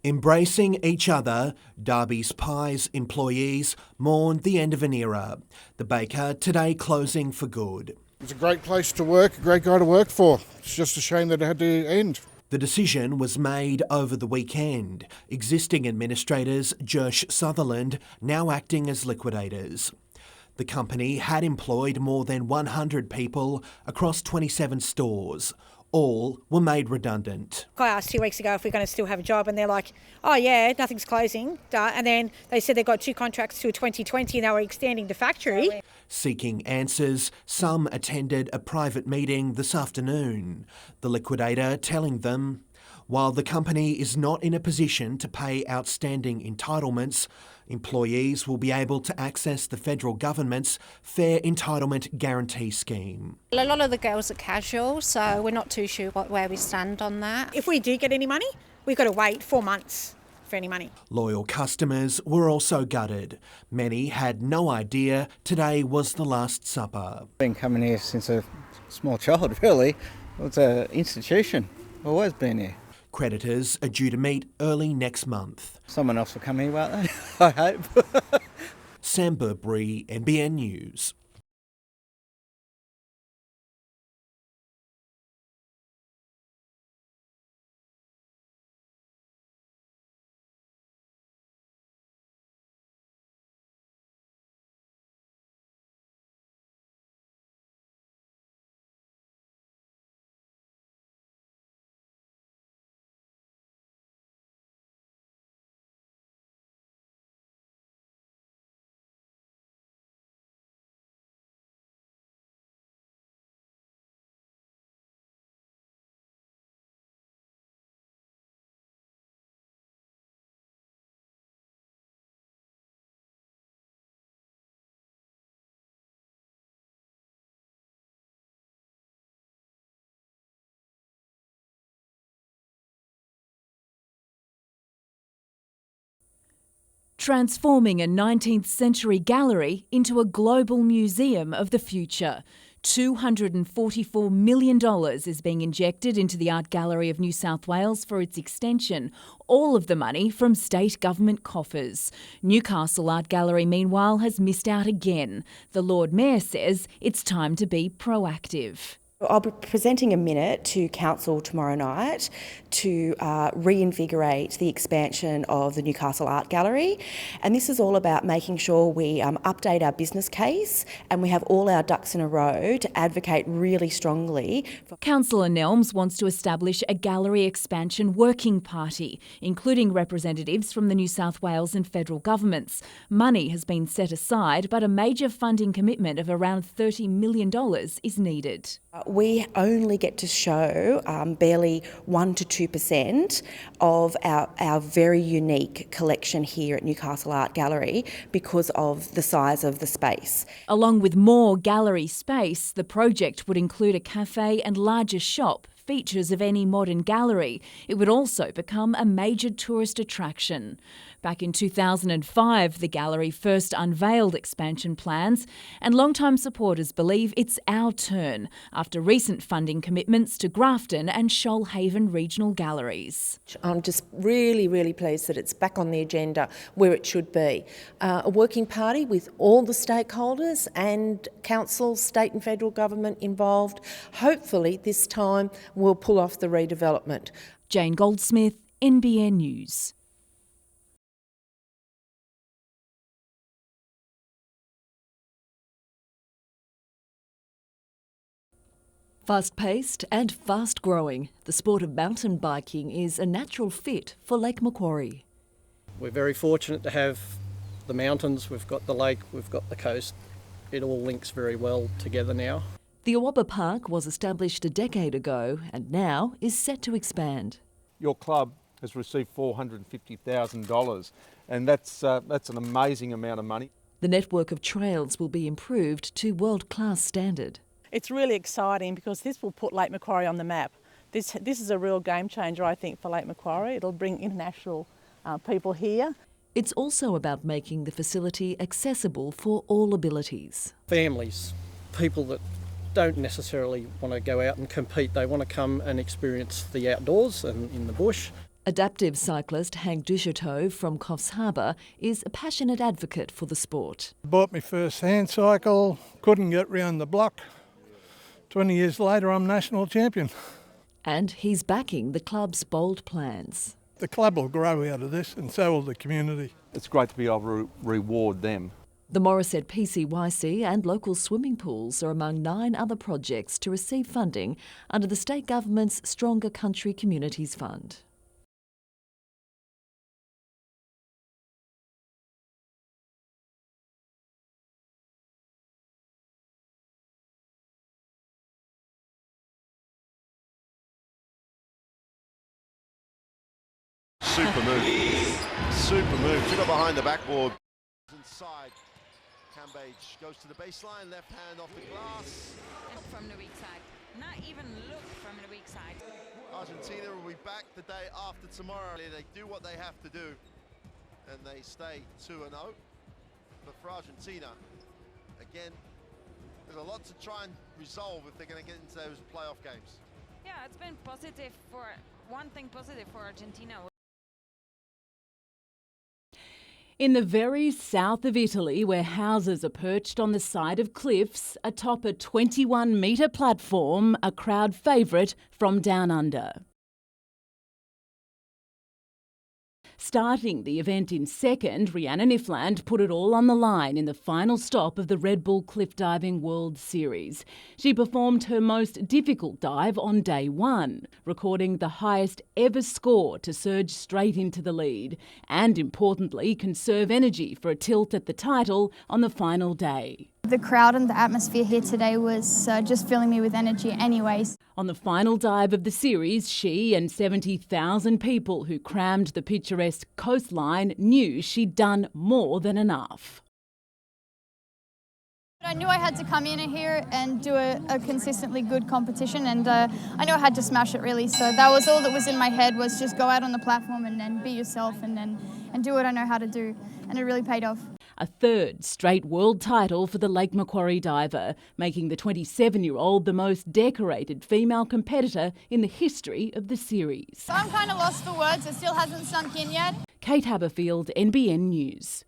Embracing each other, Derby's Pies employees mourned the end of an era. The baker today closing for good. It's a great place to work, a great guy to work for. It's just a shame that it had to end. The decision was made over the weekend. Existing administrators Jersh Sutherland now acting as liquidators. The company had employed more than 100 people across 27 stores. All were made redundant. I asked 2 weeks ago if we're going to still have a job, and they're like, oh yeah, nothing's closing. And then they said they got 2 contracts till 2020 and they were extending the factory. Seeking answers, some attended a private meeting this afternoon. The liquidator telling them, while the company is not in a position to pay outstanding entitlements, employees will be able to access the federal government's Fair Entitlement Guarantee Scheme. A lot of the girls are casual, so we're not too sure where we stand on that. If we do get any money, we've got to wait 4 months for any money. Loyal customers were also gutted. Many had no idea today was the last supper. Been coming here since a small child, really. It's an institution. Always been here. Creditors are due to meet early next month. Someone else will come here, won't they? I hope. Sam Burbury, NBN News. Transforming a 19th century gallery into a global museum of the future. $244 million is being injected into the Art Gallery of New South Wales for its extension, all of the money from state government coffers. Newcastle Art Gallery, meanwhile, has missed out again. The Lord Mayor says it's time to be proactive. I'll be presenting a minute to Council tomorrow night to reinvigorate the expansion of the Newcastle Art Gallery. And this is all about making sure we update our business case and we have all our ducks in a row to advocate really strongly. Councillor Nelms wants to establish a gallery expansion working party, including representatives from the New South Wales and federal governments. Money has been set aside, but a major funding commitment of around $30 million is needed. We only get to show barely 1 to 2% of our very unique collection here at Newcastle Art Gallery because of the size of the space. Along with more gallery space, the project would include a cafe and larger shop, features of any modern gallery. It would also become a major tourist attraction. Back in 2005, the gallery first unveiled expansion plans, and long-time supporters believe it's our turn after recent funding commitments to Grafton and Shoalhaven regional galleries. I'm just really pleased that it's back on the agenda where it should be. A working party with all the stakeholders and council, state and federal government involved. Hopefully this time we'll pull off the redevelopment. Jane Goldsmith, NBN News. Fast-paced and fast-growing, the sport of mountain biking is a natural fit for Lake Macquarie. We're very fortunate to have the mountains, we've got the lake, we've got the coast. It all links very well together now. The Awabba Park was established a decade ago and now is set to expand. Your club has received $450,000 and that's an amazing amount of money. The network of trails will be improved to world-class standard. It's really exciting because this will put Lake Macquarie on the map. This is a real game changer, I think, for Lake Macquarie. It'll bring international people here. It's also about making the facility accessible for all abilities. Families, people that don't necessarily want to go out and compete, they want to come and experience the outdoors and in the bush. Adaptive cyclist Hank Duchateau from Coffs Harbour is a passionate advocate for the sport. Bought my first hand cycle, couldn't get round the block. 20 years later, I'm national champion. And he's backing the club's bold plans. The club will grow out of this, and so will the community. It's great to be able to reward them. The Morisset PCYC and local swimming pools are among 9 other projects to receive funding under the state government's Stronger Country Communities Fund. Super move. Super move. Took it behind the backboard. Inside. Cambage goes to the baseline. Left hand off the glass. From the weak side. Not even look from the weak side. Argentina will be back the day after tomorrow. They do what they have to do. And they stay 2-0. But for Argentina, again, there's a lot to try and resolve if they're going to get into those playoff games. Yeah, it's been positive for one thing positive for Argentina. In the very south of Italy, where houses are perched on the side of cliffs atop a 21-metre platform, a crowd favourite from Down Under. Starting the event in second, Rhiannon Ifland put it all on the line in the final stop of the Red Bull Cliff Diving World Series. She performed her most difficult dive on day 1, recording the highest ever score to surge straight into the lead and, importantly, conserve energy for a tilt at the title on the final day. The crowd and the atmosphere here today was just filling me with energy anyways. On the final dive of the series, she and 70,000 people who crammed the picturesque coastline knew she'd done more than enough. I knew I had to come in here and do a consistently good competition, and I knew I had to smash it really. So that was all that was in my head, was just go out on the platform and then be yourself and do what I know how to do. And it really paid off. A third straight world title for the Lake Macquarie diver, making the 27-year-old the most decorated female competitor in the history of the series. So I'm kind of lost for words. It still hasn't sunk in yet. Kate Haberfield, NBN News.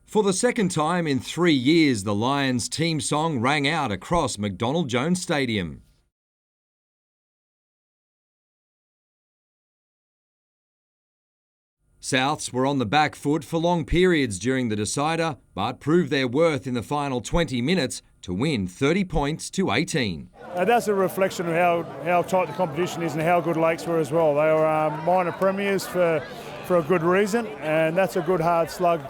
For the second time in 3 years, the Lions team song rang out across McDonald Jones Stadium. Souths were on the back foot for long periods during the decider, but proved their worth in the final 20 minutes to win 30 points to 18. That's a reflection of how tight the competition is and how good Lakes were as well. They were minor premiers for a good reason, and that's a good hard slug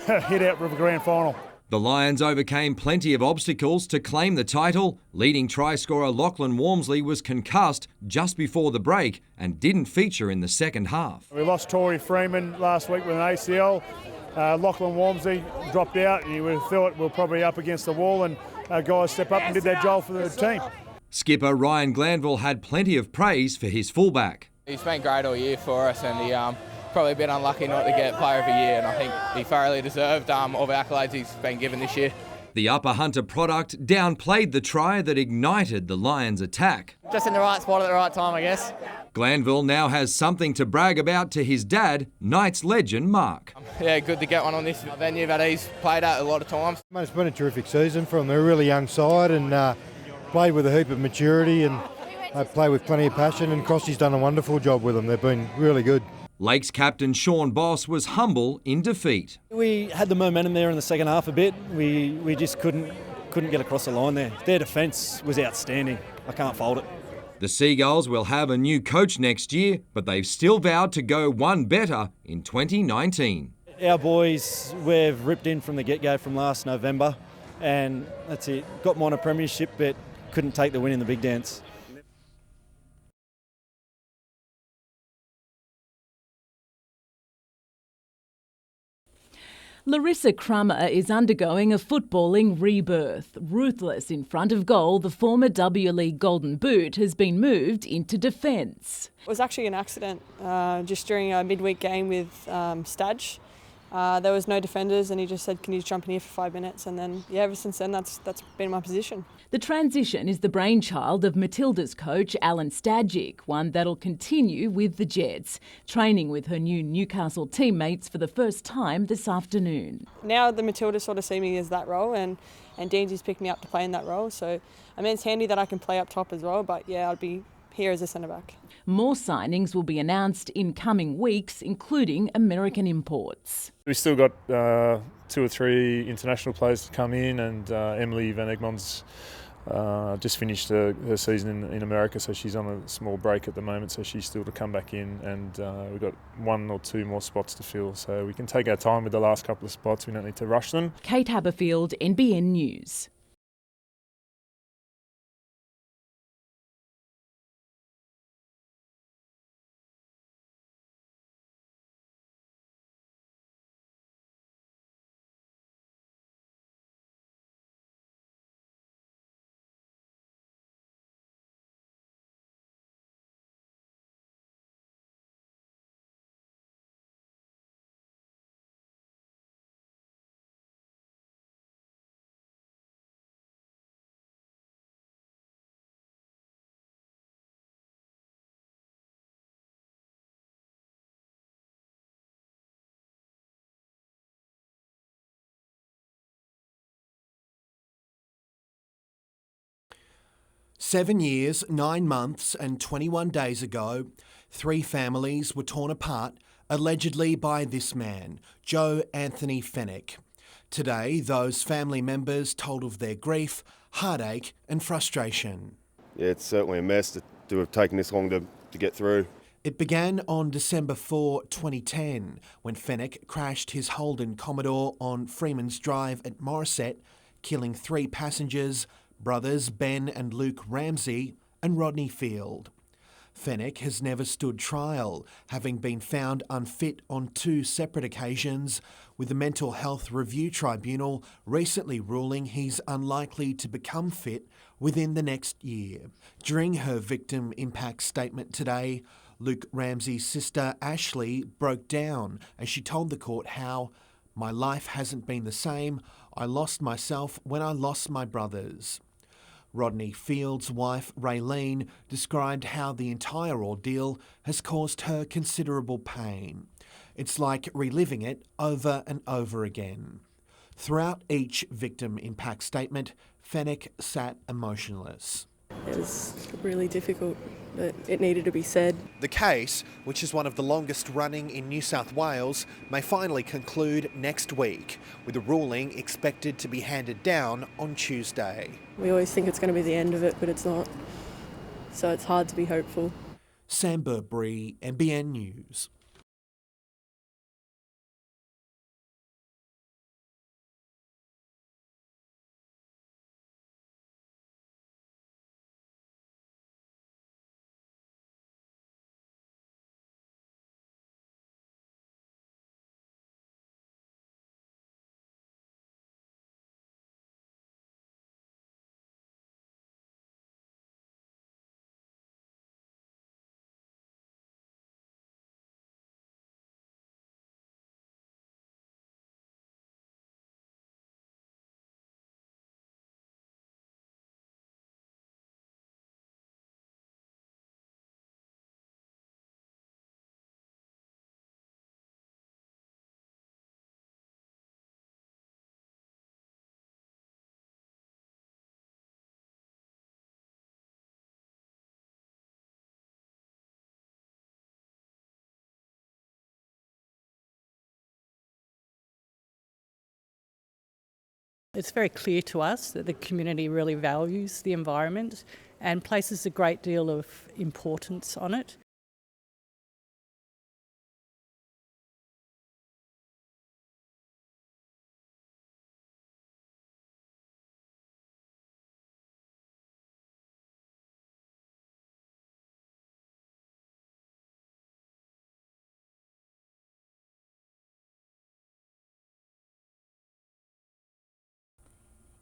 hit out for the grand final. The Lions overcame plenty of obstacles to claim the title. Leading try scorer Lachlan Walmsley was concussed just before the break and didn't feature in the second half. We lost Tory Freeman last week with an ACL. Lachlan Walmsley dropped out, and you would have thought we're probably up against the wall, and guys step up and did their job for the team. Skipper Ryan Glanville had plenty of praise for his fullback. He's been great all year for us, and he probably a bit unlucky not to get Player of the Year, and I think he thoroughly deserved all the accolades he's been given this year. The Upper Hunter product downplayed the try that ignited the Lions' attack. Just in the right spot at the right time, I guess. Glanville now has something to brag about to his dad, Knights legend Mark. Yeah, good to get one on this venue that he's played at a lot of times. It's been a terrific season from a really young side, and played with a heap of maturity, and they play with plenty of passion, and Crossy's done a wonderful job with them. They've been really good. Lakes captain Sean Boss was humble in defeat. We had the momentum there in the second half a bit. We just couldn't get across the line there. Their defence was outstanding. I can't fault it. The Seagulls will have a new coach next year, but they've still vowed to go one better in 2019. Our boys, we've ripped in from the get-go from last November, and that's it. Got minor premiership, but couldn't take the win in the big dance. Larissa Crummer is undergoing a footballing rebirth. Ruthless in front of goal, the former W League Golden Boot has been moved into defence. It was actually an accident just during a midweek game with Stadge. There was no defenders and he just said, can you jump in here for 5 minutes? And then, yeah, ever since then, that's been my position. The transition is the brainchild of Matilda's coach, Alan Stadgic, one that'll continue with the Jets, training with her new Newcastle teammates for the first time this afternoon. Now the Matildas sort of see me as that role and Deansy's picked me up to play in that role. So, I mean, it's handy that I can play up top as well, but yeah, I'd be here as a centre-back. More signings will be announced in coming weeks, including American imports. We've still got 2 or 3 international players to come in, and Emily Van Egmond's just finished her season in America, so she's on a small break at the moment, so she's still to come back in, and we've got 1 or 2 more spots to fill, so we can take our time with the last couple of spots. We don't need to rush them. Kate Haberfield, NBN News. "7 years, 9 months and 21 days ago, 3 families were torn apart, allegedly by this man, Joe Anthony Fennick. Today, those family members told of their grief, heartache and frustration. Yeah, it's certainly a mess to have taken this long to get through. It began on December 4, 2010, when Fennick crashed his Holden Commodore on Freeman's Drive at Morisset, killing 3 passengers, brothers Ben and Luke Ramsey and Rodney Field. Fennick has never stood trial, having been found unfit on 2 separate occasions, with the Mental Health Review Tribunal recently ruling he's unlikely to become fit within the next year. During her victim impact statement today, Luke Ramsey's sister Ashley broke down as she told the court how, "My life hasn't been the same. I lost myself when I lost my brothers." Rodney Field's wife, Raylene, described how the entire ordeal has caused her considerable pain. It's like reliving it over and over again. Throughout each victim impact statement, Fennick sat emotionless. It was really difficult, but it needed to be said. The case, which is one of the longest running in New South Wales, may finally conclude next week, with a ruling expected to be handed down on Tuesday. We always think it's going to be the end of it, but it's not. So it's hard to be hopeful. Sam Burbury, NBN News. It's very clear to us that the community really values the environment and places a great deal of importance on it.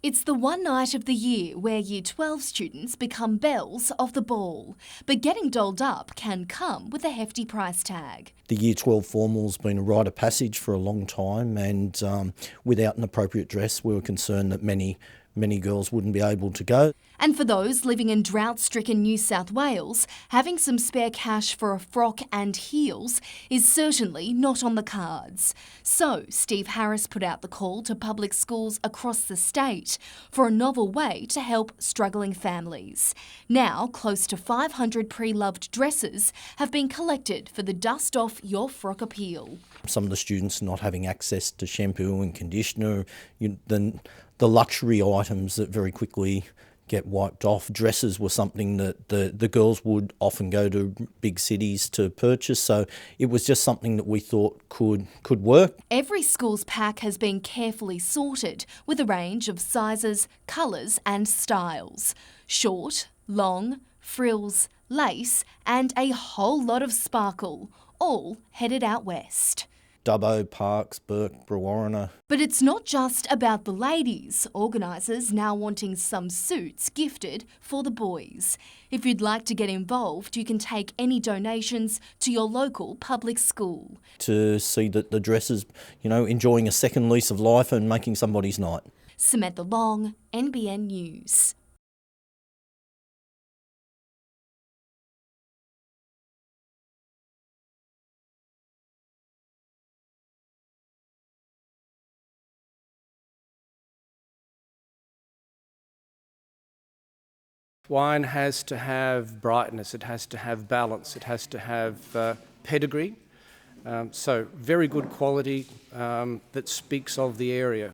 It's the one night of the year where Year 12 students become belles of the ball, but getting dolled up can come with a hefty price tag. The Year 12 formal's been a rite of passage for a long time, and without an appropriate dress we were concerned that many girls wouldn't be able to go. And for those living in drought-stricken New South Wales, having some spare cash for a frock and heels is certainly not on the cards. So Steve Harris put out the call to public schools across the state for a novel way to help struggling families. Now, close to 500 pre-loved dresses have been collected for the Dust Off Your Frock appeal. Some of the students not having access to shampoo and conditioner, the luxury items that very quickly get wiped off. Dresses were something that the girls would often go to big cities to purchase, so it was just something that we thought could work. Every school's pack has been carefully sorted with a range of sizes, colours and styles. Short, long, frills, lace and a whole lot of sparkle, all headed out west. Dubbo, Parks, Burke, Brewarrina. But it's not just about the ladies. Organisers now wanting some suits gifted for the boys. If you'd like to get involved, you can take any donations to your local public school. To see that the dresses, enjoying a second lease of life and making somebody's night. Samantha Long, NBN News. Wine has to have brightness, it has to have balance, it has to have pedigree. So very good quality that speaks of the area.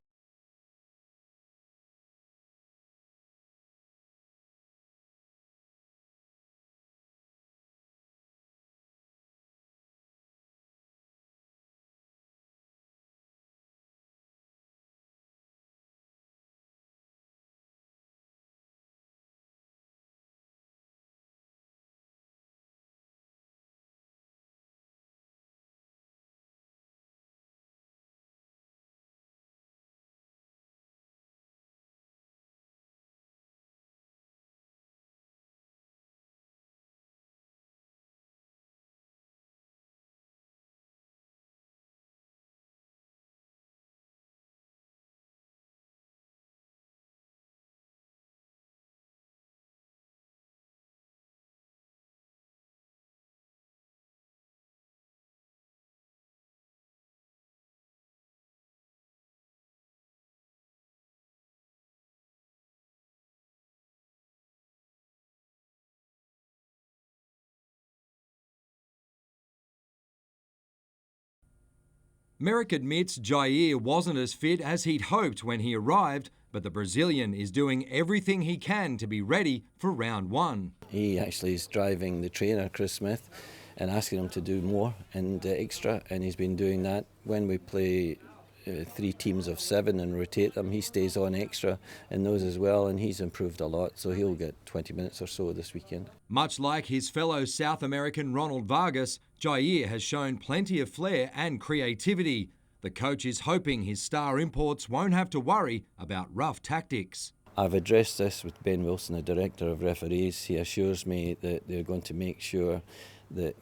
Merrick admits Jair wasn't as fit as he'd hoped when he arrived, but the Brazilian is doing everything he can to be ready for round one. He actually is driving the trainer, Chris Smith, and asking him to do more and extra, and he's been doing that. When we play 3 teams of 7 and rotate them, he stays on extra in those as well, and he's improved a lot, so he'll get 20 minutes or so this weekend. Much like his fellow South American Ronald Vargas, Jair has shown plenty of flair and creativity. The coach is hoping his star imports won't have to worry about rough tactics. I've addressed this with Ben Wilson, the Director of Referees. He assures me that they're going to make sure that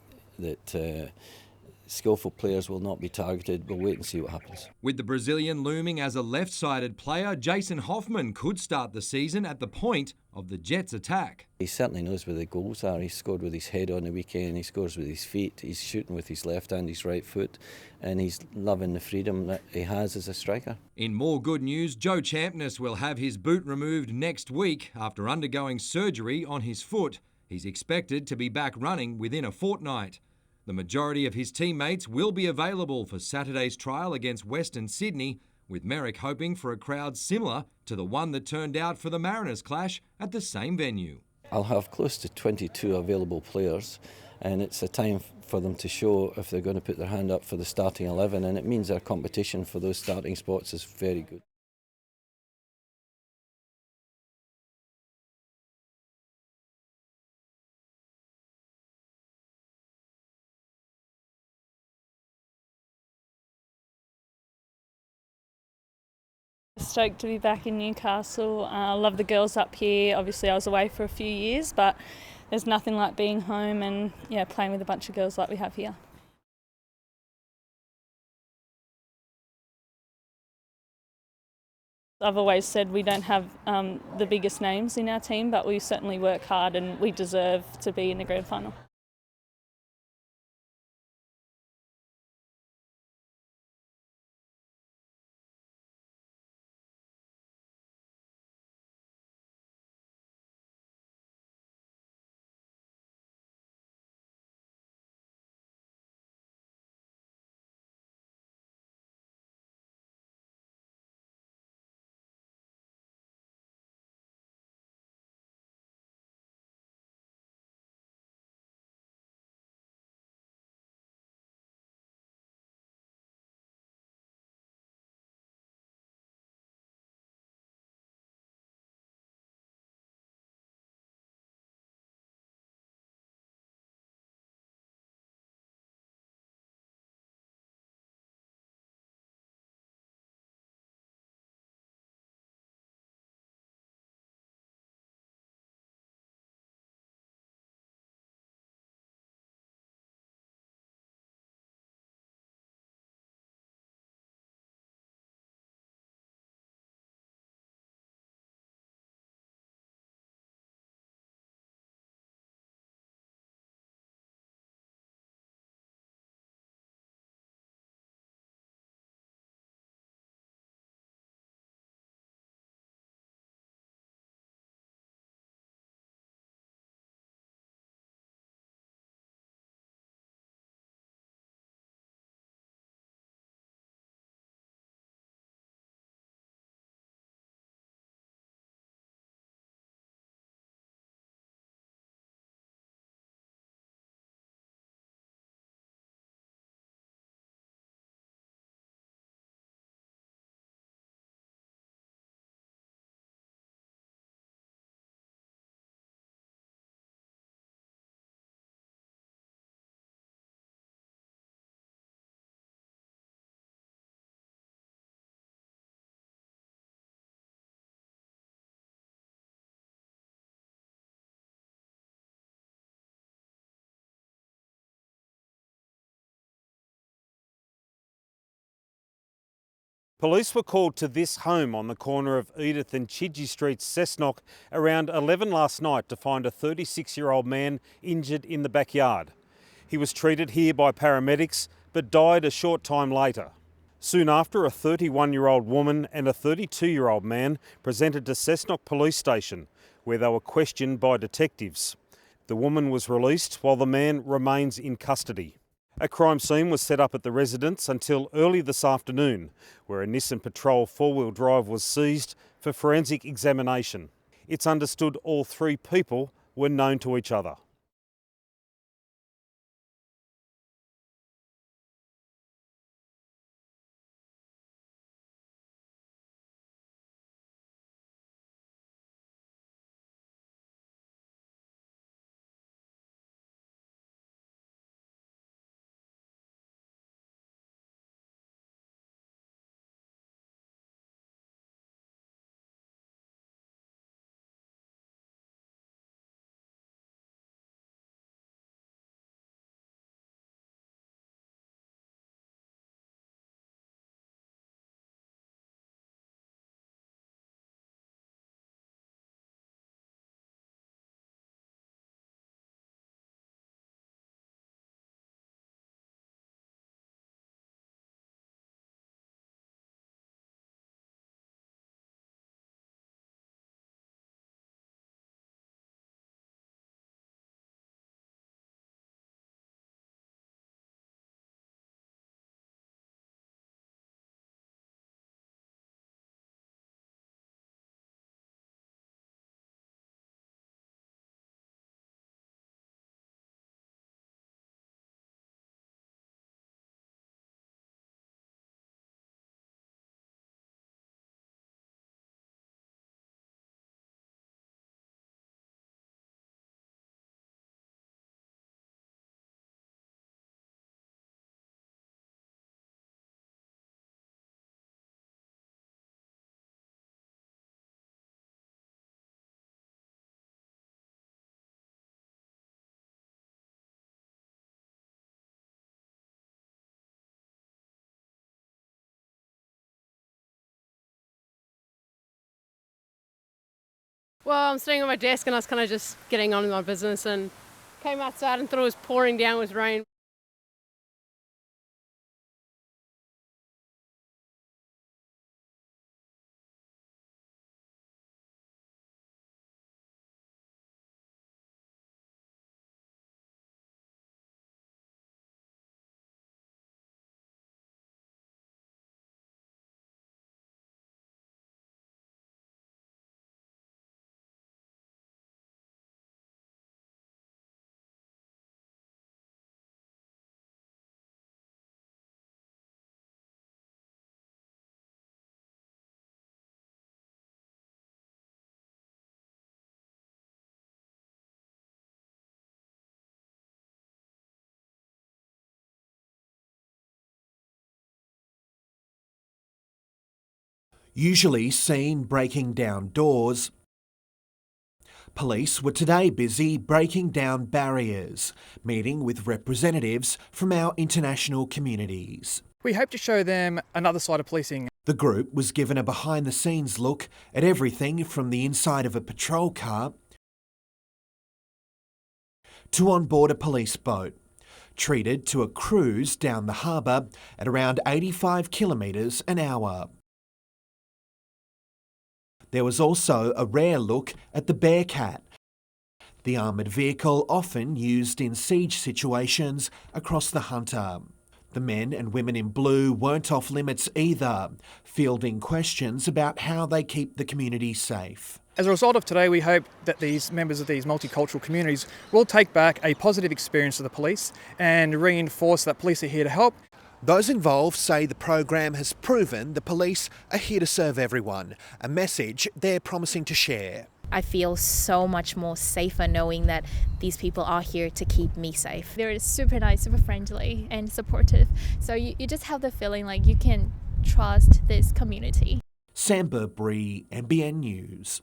skillful players will not be targeted. We'll wait and see what happens. With the Brazilian looming as a left-sided player, Jason Hoffman could start the season at the point of the Jets' attack. He certainly knows where the goals are. He scored with his head on the weekend, he scores with his feet, he's shooting with his left and his right foot, and he's loving the freedom that he has as a striker. In more good news, Joe Champness will have his boot removed next week after undergoing surgery on his foot. He's expected to be back running within a fortnight. The majority of his teammates will be available for Saturday's trial against Western Sydney, with Merrick hoping for a crowd similar to the one that turned out for the Mariners clash at the same venue. I'll have close to 22 available players, and it's a time for them to show if they're going to put their hand up for the starting 11, and it means our competition for those starting spots is very good. Stoked to be back in Newcastle. I love the girls up here. Obviously I was away for a few years, but there's nothing like being home and playing with a bunch of girls like we have here. I've always said we don't have the biggest names in our team, but we certainly work hard and we deserve to be in the grand final. Police were called to this home on the corner of Edith and Chidgey Streets, Cessnock, around 11 last night to find a 36-year-old man injured in the backyard. He was treated here by paramedics but died a short time later. Soon after, a 31-year-old woman and a 32-year-old man presented to Cessnock Police Station, where they were questioned by detectives. The woman was released while the man remains in custody. A crime scene was set up at the residence until early this afternoon, where a Nissan Patrol four-wheel drive was seized for forensic examination. It's understood all three people were known to each other. Well, I'm sitting at my desk and I was kind of just getting on with my business and came outside and thought it was pouring down with rain. Usually seen breaking down doors, police were today busy breaking down barriers, meeting with representatives from our international communities. We hope to show them another side of policing. The group was given a behind-the-scenes look at everything from the inside of a patrol car to on board a police boat, treated to a cruise down the harbour at around 85 kilometres an hour. There was also a rare look at the Bearcat, the armoured vehicle often used in siege situations across the Hunter. The men and women in blue weren't off limits either, fielding questions about how they keep the community safe. As a result of today, we hope that these members of these multicultural communities will take back a positive experience of the police and reinforce that police are here to help. Those involved say the program has proven the police are here to serve everyone, a message they're promising to share. I feel so much more safer knowing that these people are here to keep me safe. They're super nice, super friendly and supportive. So you just have the feeling like you can trust this community. Sam Burbury, NBN News.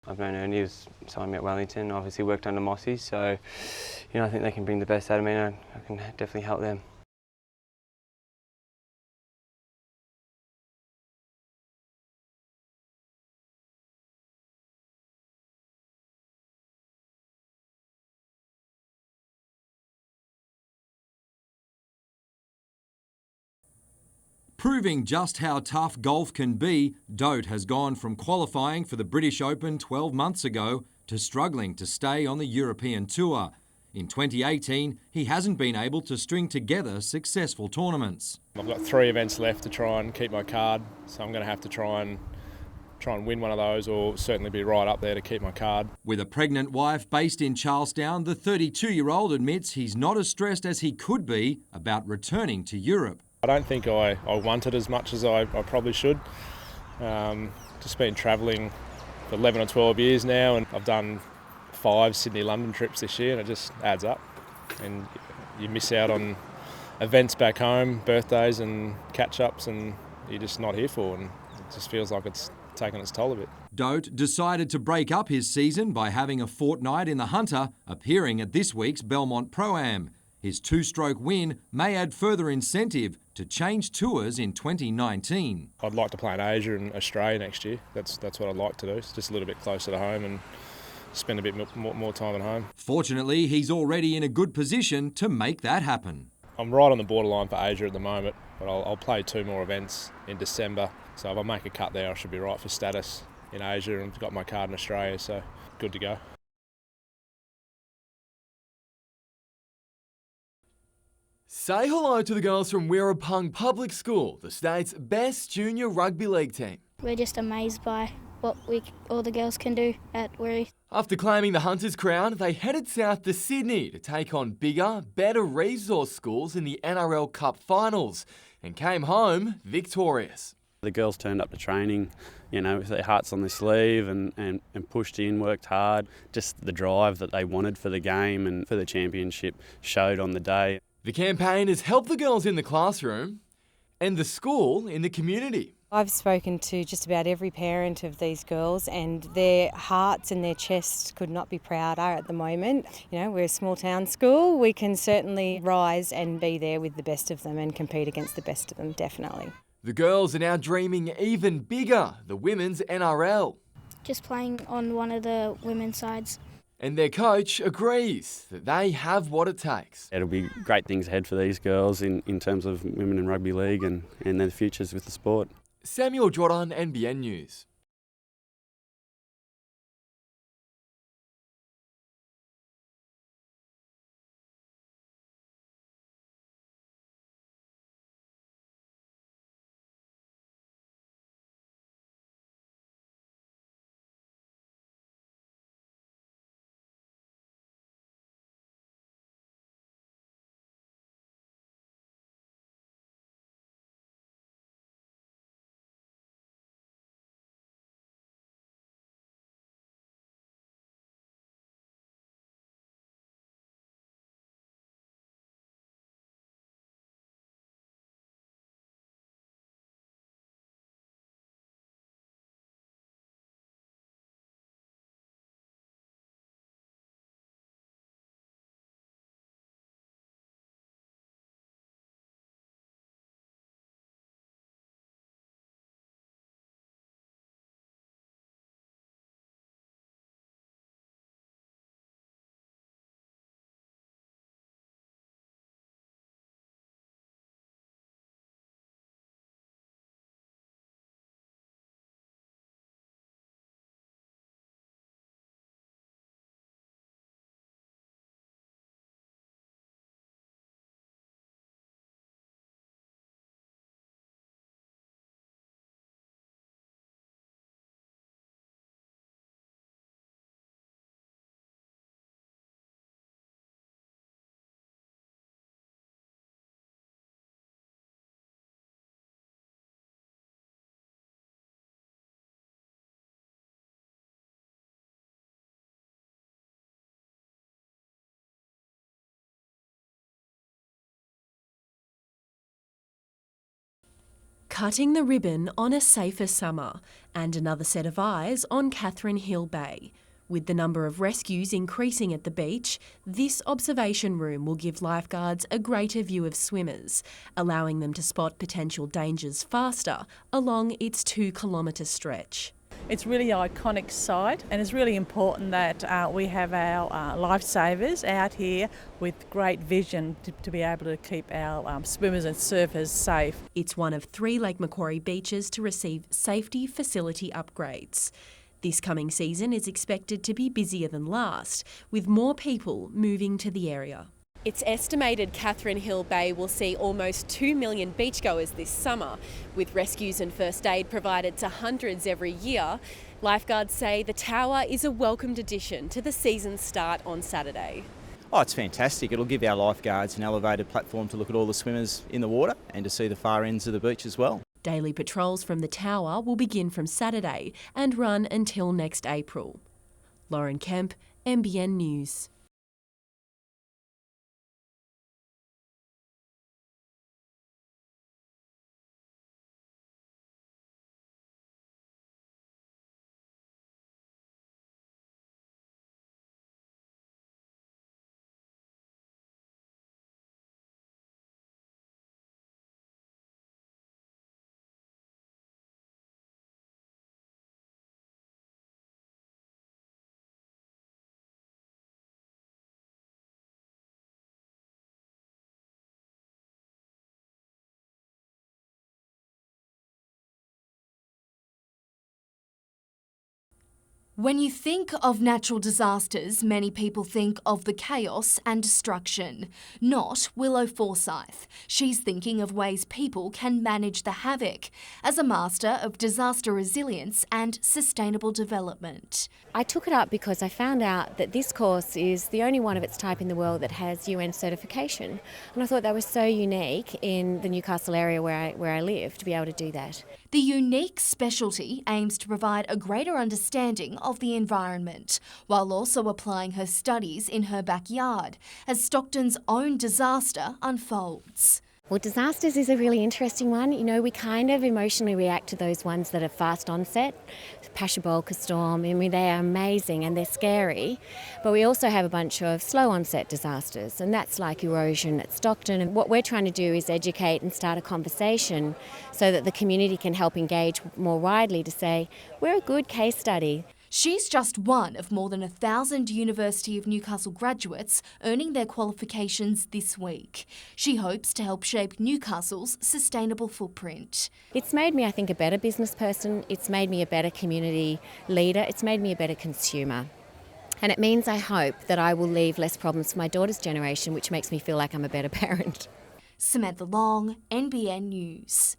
I've known Ernie, he was signing me at Wellington, obviously worked under Mossy, so I think they can bring the best out of me and I can definitely help them. Proving just how tough golf can be, Dote has gone from qualifying for the British Open 12 months ago to struggling to stay on the European Tour. In 2018, he hasn't been able to string together successful tournaments. I've got 3 events left to try and keep my card, so I'm going to have to try and win one of those, or certainly be right up there to keep my card. With a pregnant wife based in Charlestown, the 32-year-old admits he's not as stressed as he could be about returning to Europe. I don't think I want it as much as I probably should. Just been travelling for 11 or 12 years now, and I've done 5 Sydney-London trips this year, and it just adds up. And you miss out on events back home, birthdays and catch-ups, and you're just not here for, and it just feels like it's taken its toll a bit. Dote decided to break up his season by having a fortnight in the Hunter, appearing at this week's Belmont Pro-Am. His two-stroke win may add further incentive to change tours in 2019. I'd like to play in Asia and Australia next year. That's what I'd like to do. It's just a little bit closer to home and spend a bit more time at home. Fortunately, he's already in a good position to make that happen. I'm right on the borderline for Asia at the moment, but I'll play 2 more events in December. So if I make a cut there, I should be right for status in Asia, and got my card in Australia, so good to go. Say hello to the girls from Wirrapung Public School, the state's best junior rugby league team. We're just amazed by what all the girls can do at Wirrie. After claiming the Hunters' crown, they headed south to Sydney to take on bigger, better resource schools in the NRL Cup finals and came home victorious. The girls turned up to training, with their hearts on their sleeve and pushed in, worked hard. Just the drive that they wanted for the game and for the championship showed on the day. The campaign has helped the girls in the classroom and the school in the community. I've spoken to just about every parent of these girls, and their hearts and their chests could not be prouder at the moment. We're a small town school. We can certainly rise and be there with the best of them and compete against the best of them, definitely. The girls are now dreaming even bigger, the women's NRL. Just playing on one of the women's sides. And their coach agrees that they have what it takes. It'll be great things ahead for these girls in terms of women in rugby league and their futures with the sport. Samuel Jordan, NBN News. Cutting the ribbon on a safer summer and another set of eyes on Catherine Hill Bay. With the number of rescues increasing at the beach, this observation room will give lifeguards a greater view of swimmers, allowing them to spot potential dangers faster along its 2-kilometre stretch. It's really an iconic site, and it's really important that we have our lifesavers out here with great vision to be able to keep our swimmers and surfers safe. It's one of 3 Lake Macquarie beaches to receive safety facility upgrades. This coming season is expected to be busier than last, with more people moving to the area. It's estimated Catherine Hill Bay will see almost 2 million beachgoers this summer, with rescues and first aid provided to hundreds every year. Lifeguards say the tower is a welcomed addition to the season's start on Saturday. Oh, it's fantastic. It'll give our lifeguards an elevated platform to look at all the swimmers in the water and to see the far ends of the beach as well. Daily patrols from the tower will begin from Saturday and run until next April. Lauren Kemp, NBN News. When you think of natural disasters, many people think of the chaos and destruction. Not Willow Forsyth. She's thinking of ways people can manage the havoc as a master of disaster resilience and sustainable development. I took it up because I found out that this course is the only one of its type in the world that has UN certification. And I thought that was so unique in the Newcastle area where I live to be able to do that. The unique specialty aims to provide a greater understanding of the environment, while also applying her studies in her backyard as Stockton's own disaster unfolds. Well, disasters is a really interesting one. You know, we kind of emotionally react to those ones that are fast onset. Pashabolka storm, I mean, they are amazing and they're scary. But we also have a bunch of slow onset disasters, and that's like erosion at Stockton. And what we're trying to do is educate and start a conversation so that the community can help engage more widely to say, we're a good case study. She's just one of more than 1,000 University of Newcastle graduates earning their qualifications this week. She hopes to help shape Newcastle's sustainable footprint. It's made me, I think, a better business person. It's made me a better community leader. It's made me a better consumer. And it means, I hope, that I will leave less problems for my daughter's generation, which makes me feel like I'm a better parent. Samantha Long, NBN News.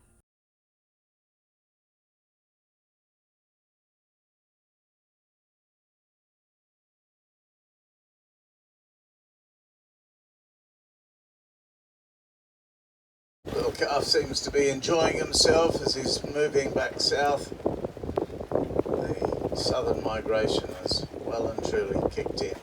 Little calf seems to be enjoying himself as he's moving back south. The southern migration has well and truly kicked in.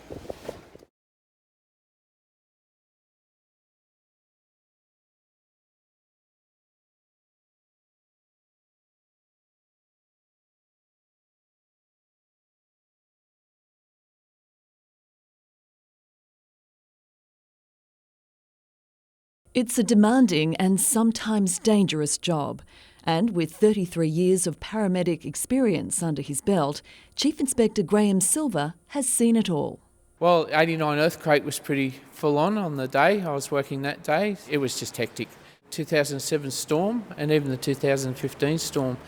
It's a demanding and sometimes dangerous job, and with 33 years of paramedic experience under his belt, Chief Inspector Graham Silver has seen it all. Well, 89 earthquake was pretty full on the day. I was working that day. It was just hectic. 2007 storm and even the 2015 storm.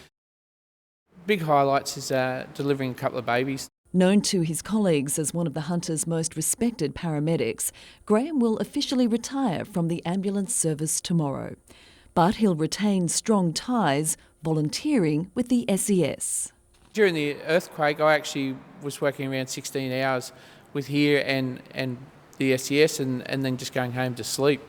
Big highlights is delivering a couple of babies. Known to his colleagues as one of the Hunter's most respected paramedics, Graham will officially retire from the ambulance service tomorrow. But he'll retain strong ties volunteering with the SES. During the earthquake, I actually was working around 16 hours with here and the SES and then just going home to sleep.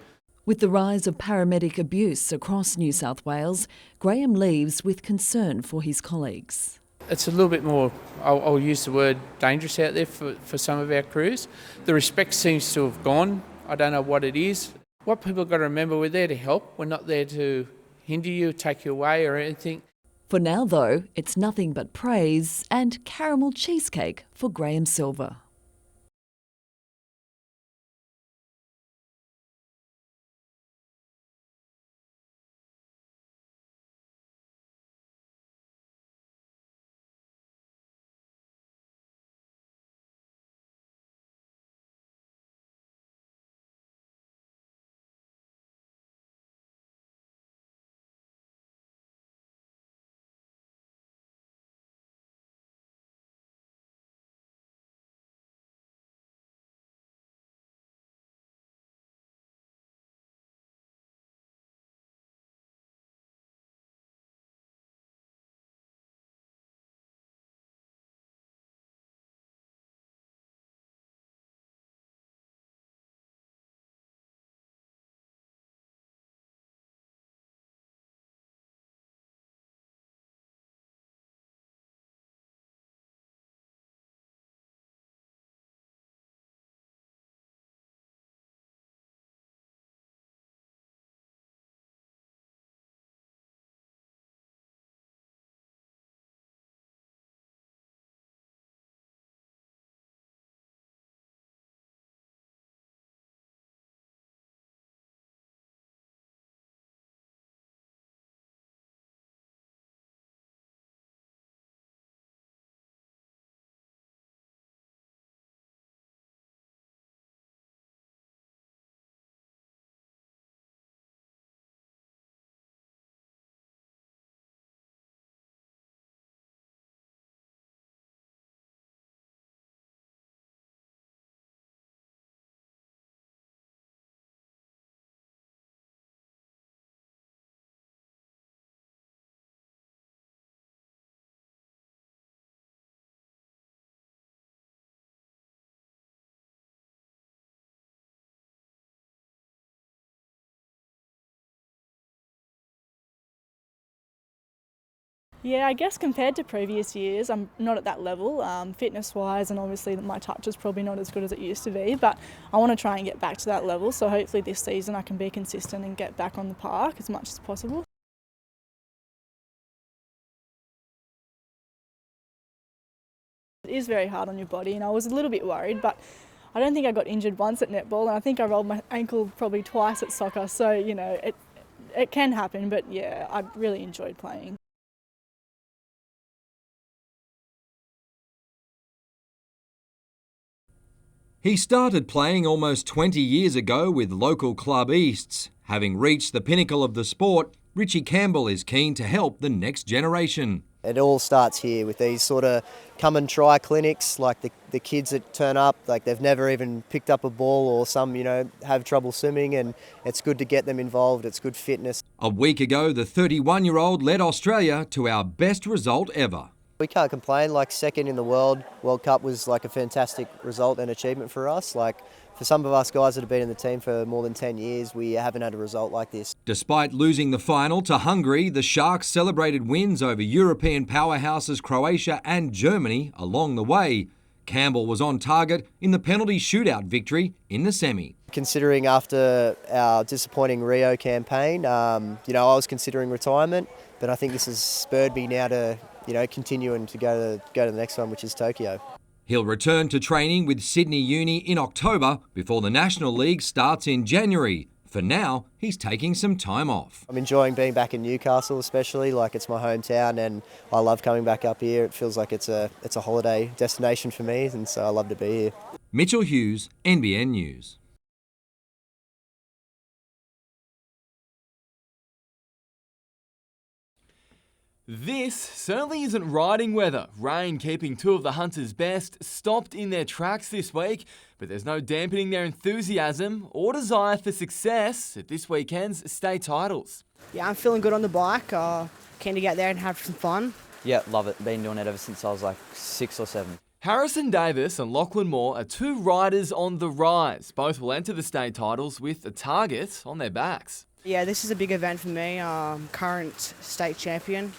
With the rise of paramedic abuse across New South Wales, Graham leaves with concern for his colleagues. It's a little bit more, I'll use the word dangerous out there for some of our crews. The respect seems to have gone. I don't know what it is. What people have got to remember, we're there to help. We're not there to hinder you, take you away or anything. For now, though, it's nothing but praise and caramel cheesecake for Graham Silver. Yeah, I guess compared to previous years, I'm not at that level, fitness-wise, and obviously my touch is probably not as good as it used to be, but I want to try and get back to that level, so hopefully this season I can be consistent and get back on the park as much as possible. It is very hard on your body, and I was a little bit worried, but I don't think I got injured once at netball, and I think I rolled my ankle probably twice at soccer, so, you know, it can happen, but yeah, I really enjoyed playing. He started playing almost 20 years ago with local club Easts. Having reached the pinnacle of the sport, Richie Campbell is keen to help the next generation. It all starts here with these sort of come and try clinics, like the kids that turn up, like they've never even picked up a ball, or some, you know, have trouble swimming, and it's good to get them involved. It's good fitness. A week ago, the 31-year-old led Australia to our best result ever. We can't complain, like second in the World Cup was like a fantastic result and achievement for us. Like for some of us guys that have been in the team for more than 10 years, we haven't had a result like this. Despite losing the final to Hungary, the Sharks celebrated wins over European powerhouses Croatia and Germany along the way. Campbell was on target in the penalty shootout victory in the semi. Considering after our disappointing Rio campaign, you know, I was considering retirement, but I think this has spurred me now to, you know, continue and to go to the next one, which is Tokyo. He'll return to training with Sydney Uni in October before the National League starts in January. For now, he's taking some time off. I'm enjoying being back in Newcastle, especially. Like, it's my hometown, and I love coming back up here. It feels like it's a holiday destination for me, and so I love to be here. Mitchell Hughes, NBN News. This certainly isn't riding weather. Rain keeping two of the Hunters' best stopped in their tracks this week, but there's no dampening their enthusiasm or desire for success at this weekend's state titles. Yeah, I'm feeling good on the bike. Keen to get there and have some fun. Yeah, love it. Been doing it ever since I was like 6 or 7. Harrison Davis and Lachlan Moore are two riders on the rise. Both will enter the state titles with a target on their backs. Yeah, this is a big event for me. Current state champion,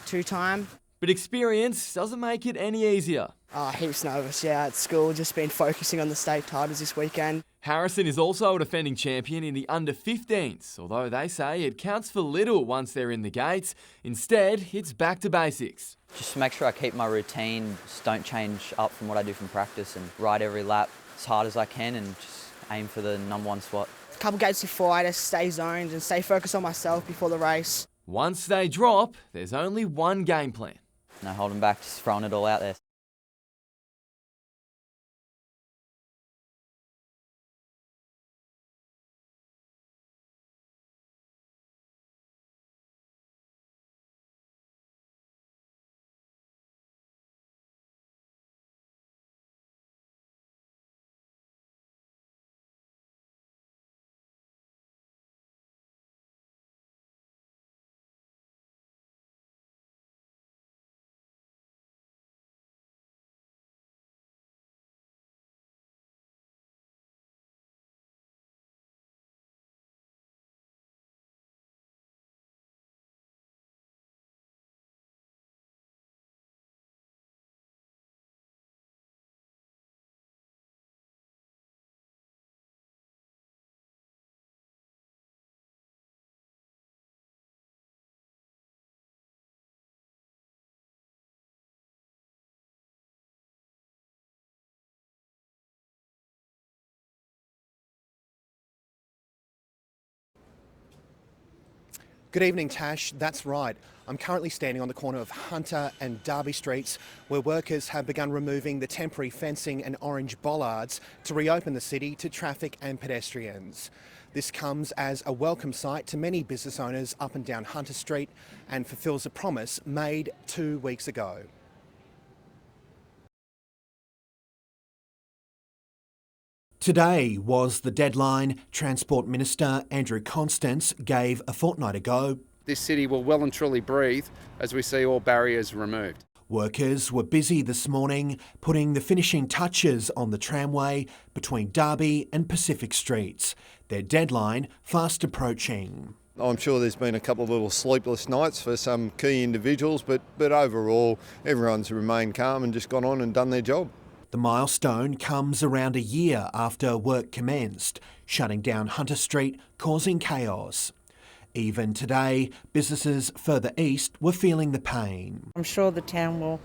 2-time. But experience doesn't make it any easier. Heaps nervous, yeah, at school. Just been focusing on the state titles this weekend. Harrison is also a defending champion in the under-15s, although they say it counts for little once they're in the gates. Instead, it's back to basics. Just to make sure I keep my routine, just don't change up from what I do from practice, and ride every lap as hard as I can and just aim for the #1 spot. A couple gates before, I just stay zoned and stay focused on myself before the race. Once they drop, there's only one game plan. No holding back, just throwing it all out there. Good evening, Tash. That's right. I'm currently standing on the corner of Hunter and Derby Streets, where workers have begun removing the temporary fencing and orange bollards to reopen the city to traffic and pedestrians. This comes as a welcome sight to many business owners up and down Hunter Street and fulfills a promise made 2 weeks ago. Today was the deadline Transport Minister Andrew Constance gave a fortnight ago. This city will well and truly breathe as we see all barriers removed. Workers were busy this morning putting the finishing touches on the tramway between Derby and Pacific Streets, their deadline fast approaching. I'm sure there's been a couple of little sleepless nights for some key individuals, but overall everyone's remained calm and just gone on and done their job. The milestone comes around a year after work commenced, shutting down Hunter Street, causing chaos. Even today, businesses further east were feeling the pain. I'm sure the town will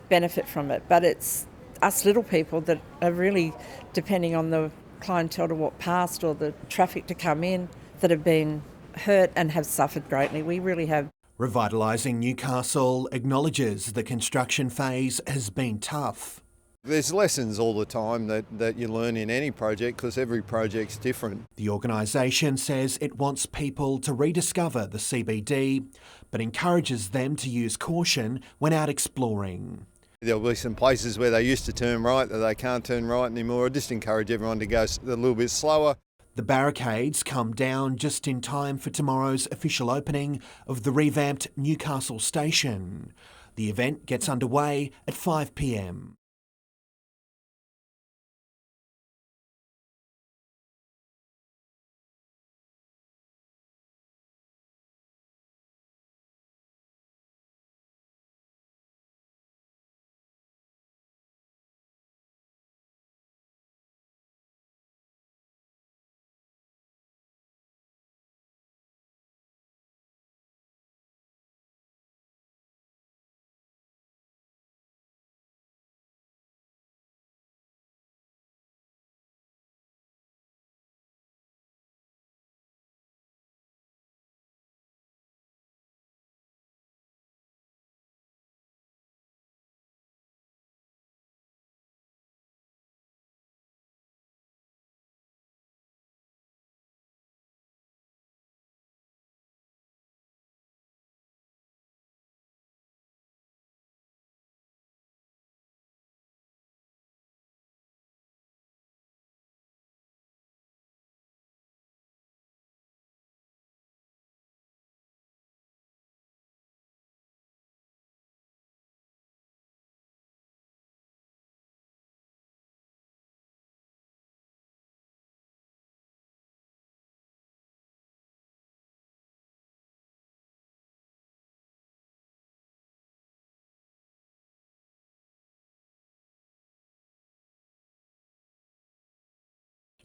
benefit from it, but it's us little people that are really depending on the clientele to walk past or the traffic to come in that have been hurt and have suffered greatly. We really have. Revitalising Newcastle acknowledges the construction phase has been tough. There's lessons all the time that you learn in any project because every project's different. The organisation says it wants people to rediscover the CBD, but encourages them to use caution when out exploring. There'll be some places where they used to turn right that they can't turn right anymore. I just encourage everyone to go a little bit slower. The barricades come down just in time for tomorrow's official opening of the revamped Newcastle station. The event gets underway at 5 p.m.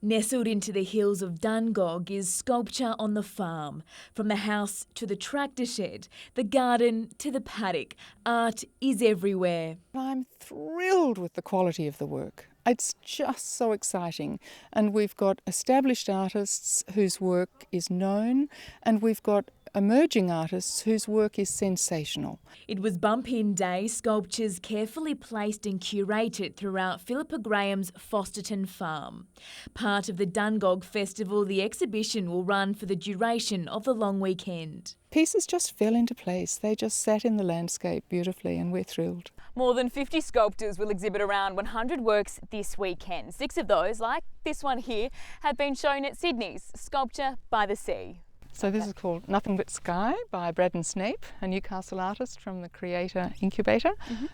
Nestled into the hills of Dungog is Sculpture on the Farm. From the house to the tractor shed, the garden to the paddock, art is everywhere. I'm thrilled with the quality of the work. It's just so exciting. And we've got established artists whose work is known, and we've got emerging artists whose work is sensational. It was Bump-In Day, sculptures carefully placed and curated throughout Philippa Graham's Fosterton farm. Part of the Dungog Festival, the exhibition will run for the duration of the long weekend. Pieces just fell into place. They just sat in the landscape beautifully, and we're thrilled. More than 50 sculptors will exhibit around 100 works this weekend. 6 of those, like this one here, have been shown at Sydney's Sculpture by the Sea. So this is called Nothing But Sky by Braddon Snape, a Newcastle artist from the Creator Incubator.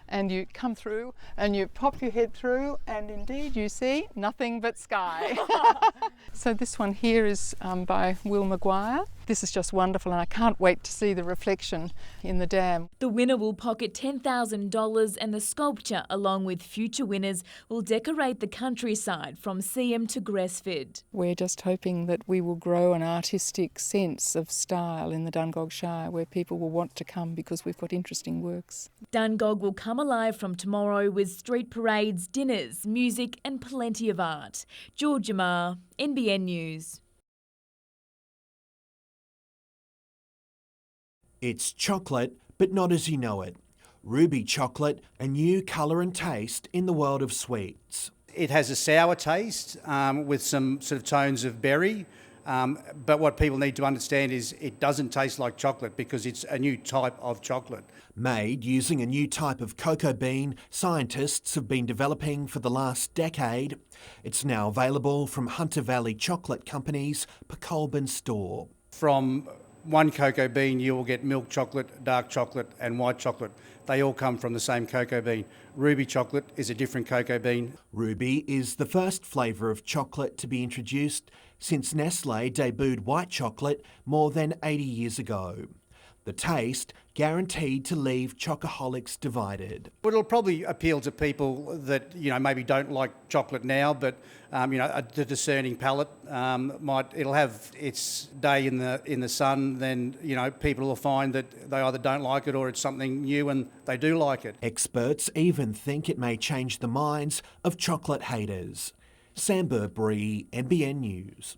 And you come through and you pop your head through and indeed you see nothing but sky. So this one here is by Will Maguire. This is just wonderful and I can't wait to see the reflection in the dam. The winner will pocket $10,000 and the sculpture, along with future winners, will decorate the countryside from Seaham to Gresford. We're just hoping that we will grow an artistic sense of style in the Dungog Shire where people will want to come because we've got interesting works. Dungog will come alive from tomorrow with street parades, dinners, music and plenty of art. Georgia Marr, NBN News. It's chocolate, but not as you know it. Ruby chocolate, a new colour and taste in the world of sweets. It has a sour taste with some sort of tones of berry. But what people need to understand is it doesn't taste like chocolate because it's a new type of chocolate. Made using a new type of cocoa bean scientists have been developing for the last decade. It's now available from Hunter Valley Chocolate Company's Pecolbin store. From one cocoa bean, you will get milk chocolate, dark chocolate and white chocolate. They all come from the same cocoa bean. Ruby chocolate is a different cocoa bean. Ruby is the first flavour of chocolate to be introduced since Nestle debuted white chocolate more than 80 years ago. The taste guaranteed to leave chocoholics divided. It'll probably appeal to people that maybe don't like chocolate now, but the discerning palate it'll have its day in the sun. Then people will find that they either don't like it or it's something new and they do like it. Experts even think it may change the minds of chocolate haters. Sam Burbury, NBN News.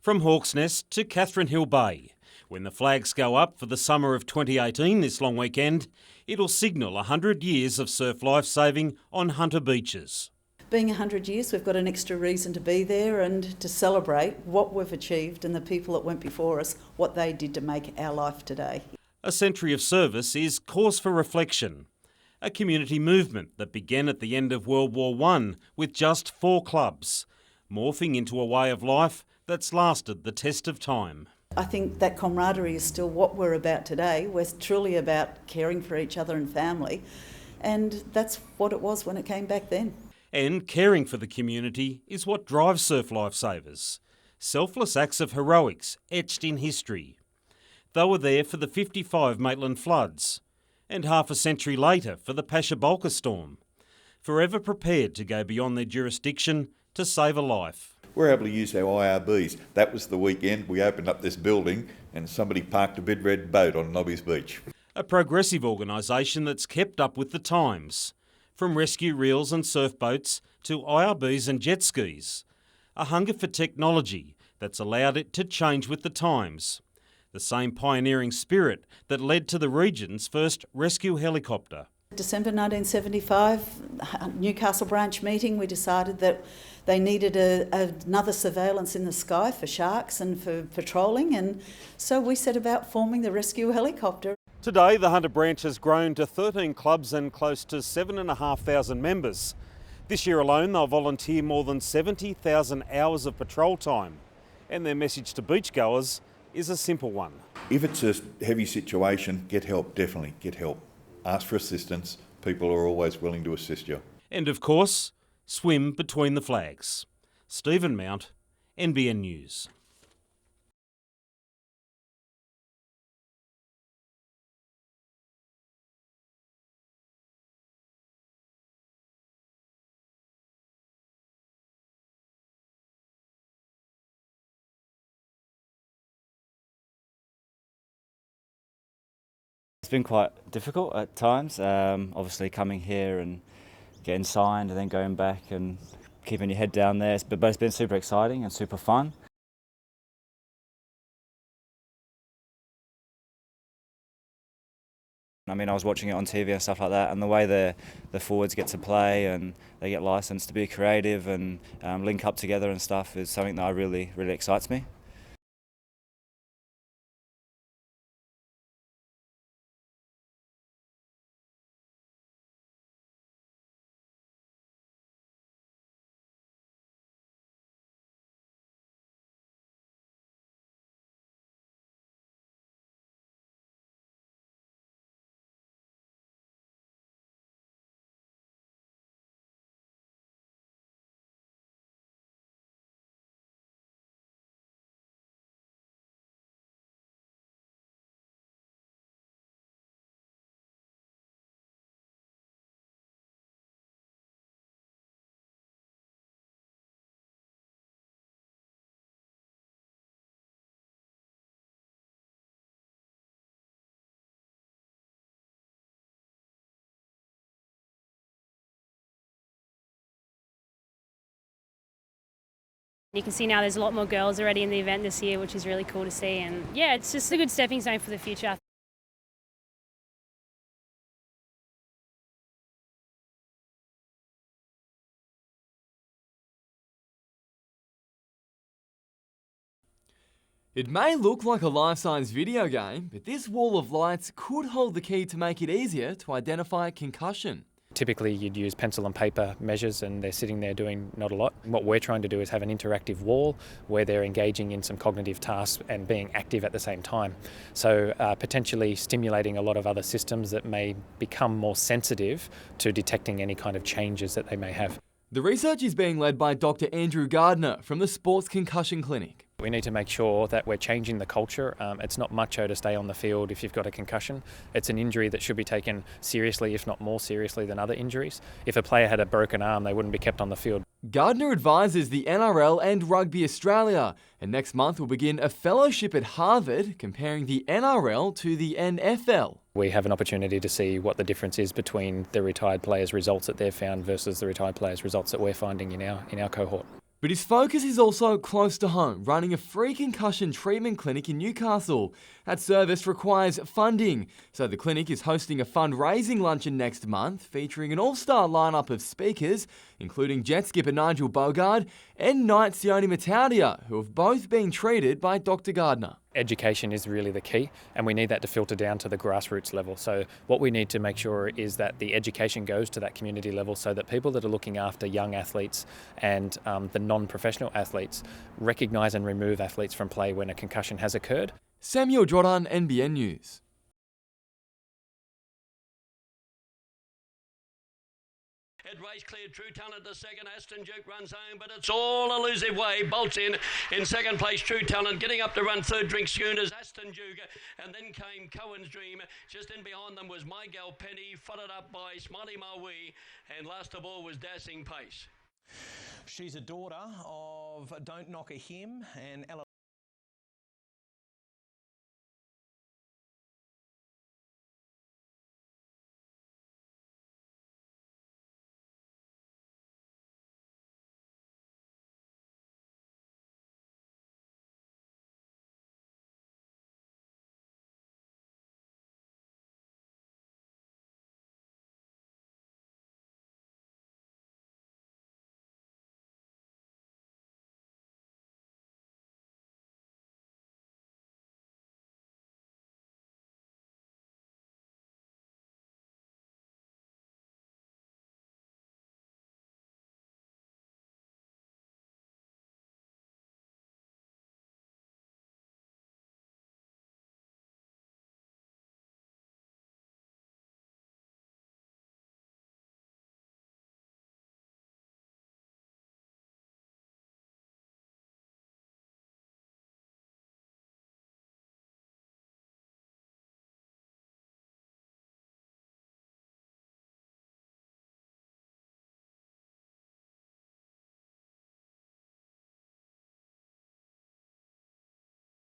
From Hawk's Nest to Catherine Hill Bay. When the flags go up for the summer of 2018 this long weekend, it'll signal 100 years of surf lifesaving on Hunter beaches. Being 100 years, we've got an extra reason to be there and to celebrate what we've achieved and the people that went before us, what they did to make our life today. A century of service is cause for reflection. A community movement that began at the end of World War I with just 4 clubs, morphing into a way of life that's lasted the test of time. I think that camaraderie is still what we're about today. We're truly about caring for each other and family, and that's what it was when it came back then. And caring for the community is what drives surf lifesavers. Selfless acts of heroics etched in history. They were there for the 55 Maitland floods, and half a century later for the Pasha storm, forever prepared to go beyond their jurisdiction to save a life. We're able to use our IRBs. That was the weekend we opened up this building and somebody parked a big red boat on Nobby's Beach. A progressive organisation that's kept up with the times. From rescue reels and surf boats to IRBs and jet skis. A hunger for technology that's allowed it to change with the times. The same pioneering spirit that led to the region's first rescue helicopter. December 1975, Newcastle branch meeting, we decided that they needed another surveillance in the sky for sharks and for patrolling, and so we set about forming the rescue helicopter. Today, the Hunter branch has grown to 13 clubs and close to 7,500 members. This year alone, they'll volunteer more than 70,000 hours of patrol time, and their message to beachgoers is a simple one. If it's a heavy situation, get help, definitely get help. Ask for assistance. People are always willing to assist you. And of course, swim between the flags. Stephen Mount, NBN News. It's been quite difficult at times, obviously coming here and getting signed and then going back and keeping your head down there, but it's been super exciting and super fun. I mean, I was watching it on TV and stuff like that, and the way the forwards get to play and they get licensed to be creative and link up together and stuff is something that really excites me. You can see now there's a lot more girls already in the event this year, which is really cool to see. And yeah, it's just a good stepping stone for the future. It may look like a life-size video game, but this wall of lights could hold the key to make it easier to identify concussion. Typically you'd use pencil and paper measures and they're sitting there doing not a lot. What we're trying to do is have an interactive wall where they're engaging in some cognitive tasks and being active at the same time. So potentially stimulating a lot of other systems that may become more sensitive to detecting any kind of changes that they may have. The research is being led by Dr. Andrew Gardner from the Sports Concussion Clinic. We need to make sure that we're changing the culture. It's not macho to stay on the field if you've got a concussion. It's an injury that should be taken seriously, if not more seriously than other injuries. If a player had a broken arm, they wouldn't be kept on the field. Gardner advises the NRL and Rugby Australia, and next month will begin a fellowship at Harvard comparing the NRL to the NFL. We have an opportunity to see what the difference is between the retired players' results that they've found versus the retired players' results that we're finding in our cohort. But his focus is also close to home, running a free concussion treatment clinic in Newcastle. That service requires funding, so the clinic is hosting a fundraising luncheon next month featuring an all-star lineup of speakers, including jet skipper Nigel Bogard and Knight Sione Mataudia, who have both been treated by Dr. Gardner. Education is really the key, and we need that to filter down to the grassroots level. So what we need to make sure is that the education goes to that community level so that people that are looking after young athletes and the non-professional athletes recognise and remove athletes from play when a concussion has occurred. Samuel Jordan, NBN News. It race cleared True Talent to second. Aston Duke runs home, but it's all elusive way. Bolts in second place. True Talent getting up to run third. Drink Schooners, Aston Duke, and then came Cohen's Dream. Just in behind them was My Gal Penny, followed up by Smiley Maui, and last of all was Dancing Pace. She's a daughter of Don't Knock a Hymn and Ella